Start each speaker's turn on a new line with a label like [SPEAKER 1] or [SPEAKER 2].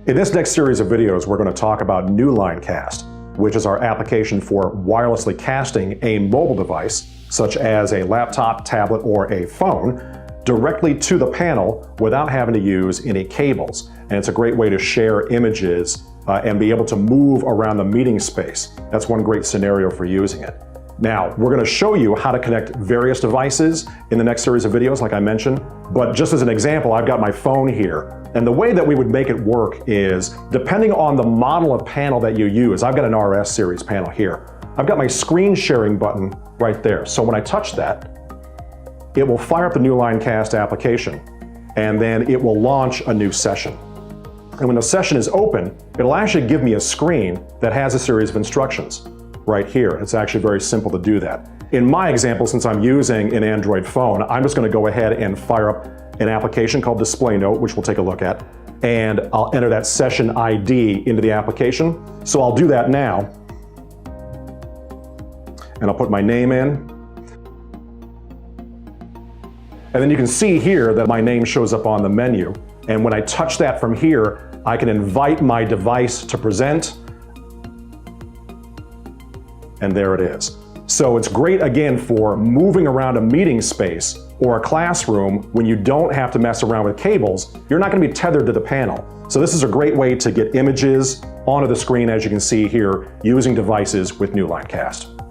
[SPEAKER 1] In this next series of videos, we're going to talk about Newline Cast, which is our application for wirelessly casting a mobile device, such as a laptop, tablet, or a phone, directly to the panel without having to use any cables. And it's a great way to share images and be able to move around the meeting space. That's one great scenario for using it. Now, we're going to show you how to connect various devices in the next series of videos, like I mentioned. But just as an example, I've got my phone here. And the way that we would make it work is, depending on the model of panel that you use, I've got an RS series panel here. I've got my screen sharing button right there. So when I touch that, it will fire up the Newline Cast application, and then it will launch a new session. And when the session is open, it'll actually give me a screen that has a series of instructions right here. It's actually very simple to do that. In my example, since I'm using an Android phone, I'm just going to go ahead and fire up an application called Display Note, which we'll take a look at, and I'll enter that session ID into the application. So I'll do that now, and I'll put my name in. And then you can see here that my name shows up on the menu. And when I touch that from here, I can invite my device to present. And there it is. So it's great, again, for moving around a meeting space or a classroom when you don't have to mess around with cables. You're not going to be tethered to the panel. So this is a great way to get images onto the screen, as you can see here, using devices with Newline Cast.